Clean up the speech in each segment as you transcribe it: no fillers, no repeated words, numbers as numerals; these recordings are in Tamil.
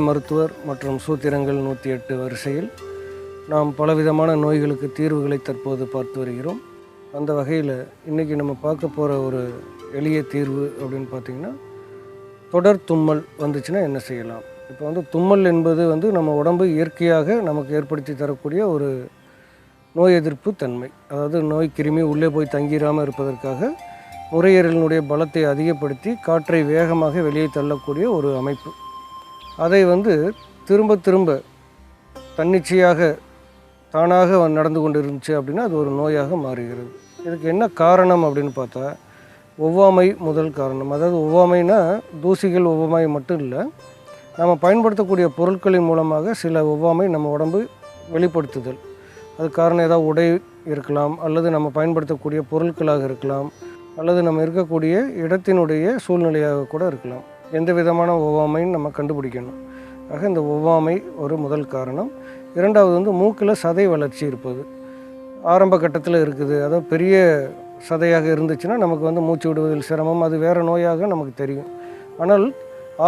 மருத்துவர் மற்றும் சூத்திரங்கள் 108 வரிசையில் நாம் பலவிதமான நோய்களுக்கு தீர்வுகளை தற்போது பார்த்து வருகிறோம். அந்த வகையில் இன்றைக்கி நம்ம பார்க்க போகிற ஒரு எளிய தீர்வு அப்படின்னு பார்த்திங்கன்னா, தொடர் தும்மல் வந்துச்சுன்னா என்ன செய்யலாம். இப்போ தும்மல் என்பது நம்ம உடம்பு இயற்கையாக நமக்கு ஏற்படுத்தி தரக்கூடிய ஒரு நோய் எதிர்ப்பு தன்மை. அதாவது நோய் கிருமி உள்ளே போய் தங்கிடாமல் இருப்பதற்காக நுரையீரலினுடைய பலத்தை அதிகப்படுத்தி காற்றை வேகமாக வெளியே தள்ளக்கூடிய ஒரு அமைப்பு. அதை திரும்ப திரும்ப தன்னிச்சையாக தானாக நடந்து கொண்டு இருந்துச்சு அப்படின்னா அது ஒரு நோயாக மாறுகிறது. இதுக்கு என்ன காரணம் அப்படின்னு பார்த்தா, ஒவ்வாமை முதல் காரணம். அதாவது ஒவ்வாமைனா தூசிகள் ஒவ்வாமை மட்டும் இல்லை, நம்ம பயன்படுத்தக்கூடிய பொருட்களின் மூலமாக சில ஒவ்வாமை நம்ம உடம்பு வெளிப்படுத்துதல். அது காரணம் ஏதாவது உடை இருக்கலாம், அல்லது நம்ம பயன்படுத்தக்கூடிய பொருட்களாக இருக்கலாம், அல்லது நம்ம இருக்கக்கூடிய இடத்தினுடைய சூழ்நிலையாக கூட இருக்கலாம். எந்த விதமான ஒவ்வாமைன்னு நம்ம கண்டுபிடிக்கணும். ஆக இந்த ஒவ்வாமை ஒரு முதல் காரணம். இரண்டாவது மூக்கில் சதை வளர்ச்சி இருப்பது ஆரம்ப கட்டத்தில் இருக்குது. அதாவது பெரிய சதையாக இருந்துச்சுன்னா நமக்கு மூச்சு விடுவதில் சிரமம், அது வேறு நோயாக நமக்கு தெரியும். ஆனால்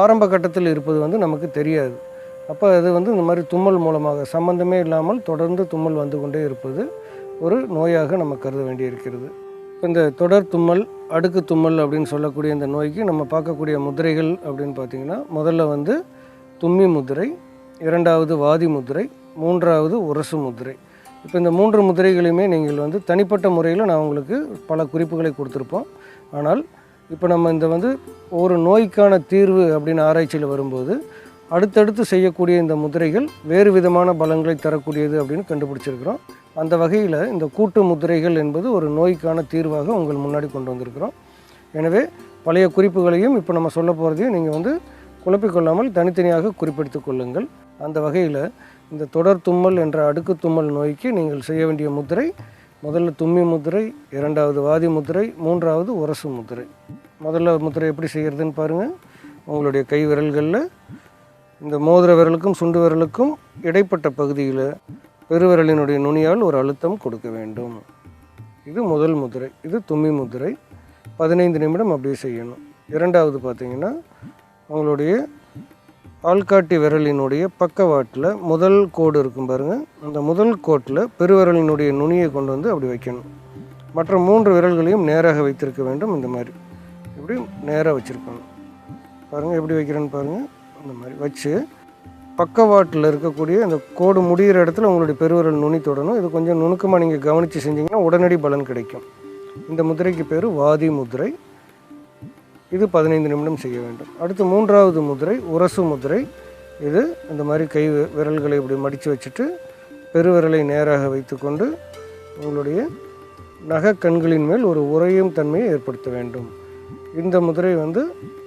ஆரம்ப கட்டத்தில் இருப்பது நமக்கு தெரியாது. அப்போ அது இந்த மாதிரி தும்மல் மூலமாக சம்பந்தமே இல்லாமல் தொடர்ந்து தும்மல் வந்து கொண்டே இருப்பது ஒரு நோயாக நம்ம கருத வேண்டியிருக்கிறது. இந்த தொடர் தும்மல், அடுக்கு தும்மல் அப்படின்னு சொல்லக்கூடிய இந்த நோய்க்கு நம்ம பார்க்கக்கூடிய முதிரைகள் அப்படின்னு பார்த்திங்கன்னா, முதல்ல தும்மி முதிரை, இரண்டாவது வாதி முதிரை, மூன்றாவது உரசு முதிரை. இப்போ இந்த 3 முதிரைகளையுமே நீங்கள் தனிப்பட்ட முறையில் நான் உங்களுக்கு பல குறிப்புகளை கொடுத்துருப்போம். ஆனால் இப்போ நம்ம இந்த ஒரு நோய்க்கான தீர்வு அப்படின்னு ஆராய்ச்சியில் வரும்போது அடுத்தடுத்து செய்யக்கூடிய இந்த முதிரைகள் வேறு விதமான பலன்களை தரக்கூடியது அப்படின்னு கண்டுபிடிச்சிருக்கிறோம். அந்த வகையில் இந்த கூட்டு முதிரைகள் என்பது ஒரு நோய்க்கான தீர்வாக உங்கள் முன்னாடி கொண்டு வந்திருக்கிறோம். எனவே பழைய குறிப்புகளையும் இப்போ நம்ம சொல்ல போகிறதையும் நீங்கள் குழப்பிக்கொள்ளாமல் தனித்தனியாக குறிப்பிட்டு கொள்ளுங்கள். அந்த வகையில் இந்த தொடர் தும்மல் என்ற அடுக்கு தும்மல் நோய்க்கு நீங்கள் செய்ய வேண்டிய முதிரை, முதல்ல தும்மி முதிரை, இரண்டாவது வாதி முதிரை, மூன்றாவது உரசு முதிரை. முதல்ல முதிரை எப்படி செய்கிறதுன்னு பாருங்கள். உங்களுடைய கை விரல்களில் இந்த மோதிர விரலுக்கும் சுண்டு விரலுக்கும் இடைப்பட்ட பகுதியில் பெருவிரலினுடைய நுனியால் ஒரு அழுத்தம் கொடுக்க வேண்டும். இது முதல் முதிரை. இது தும்மி முதிரை. 15 நிமிடம் அப்படியே செய்யணும். இரண்டாவது பார்த்திங்கன்னா, உங்களுடைய ஆள்காட்டி விரலினுடைய பக்கவாட்டில் முதல் கோடு இருக்கும் பாருங்கள், அந்த முதல் கோட்டில் பெருவிரலினுடைய நுனியை கொண்டு அப்படி வைக்கணும். மற்ற 3 விரல்களையும் நேராக வைத்திருக்க வேண்டும். இந்த மாதிரி இப்படி நேராக வச்சுருக்கணும். பாருங்கள் எப்படி வைக்கிறேன்னு பாருங்கள். இந்த மாதிரி வச்சு பக்கவாட்டில் இருக்கக்கூடிய அந்த கோடு முடிகிற இடத்துல உங்களுடைய பெருவிரல் நுனி தொடணும். இது கொஞ்சம் நுணுக்கமாக நீங்கள் கவனித்து செஞ்சிங்கன்னா உடனடி பலன் கிடைக்கும். இந்த முதிரைக்கு பேர் வாதி முதிரை. இது 15 நிமிடம் செய்ய வேண்டும். அடுத்து மூன்றாவது முதிரை உரசு முதிரை. இது இந்த மாதிரி கை விரல்களை இப்படி மடித்து வச்சுட்டு பெருவிரலை நேராக வைத்துக்கொண்டு உங்களுடைய நகக்கண்களின் மேல் ஒரு உறையும் தன்மையை ஏற்படுத்த வேண்டும். இந்த முதிரை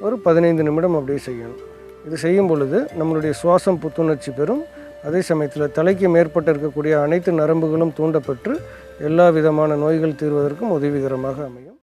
ஒரு 15 நிமிடம் அப்படியே செய்யணும். இது செய்யும் பொழுது நம்மளுடைய சுவாசம் புத்துணர்ச்சி பெறும். அதே சமயத்தில் தலைக்கு மேற்பட்டு இருக்கக்கூடிய அனைத்து நரம்புகளும் தூண்டப்பட்டு எல்லா விதமான நோய்கள் தீர்வதற்கும் உதவிகரமாக அமையும்.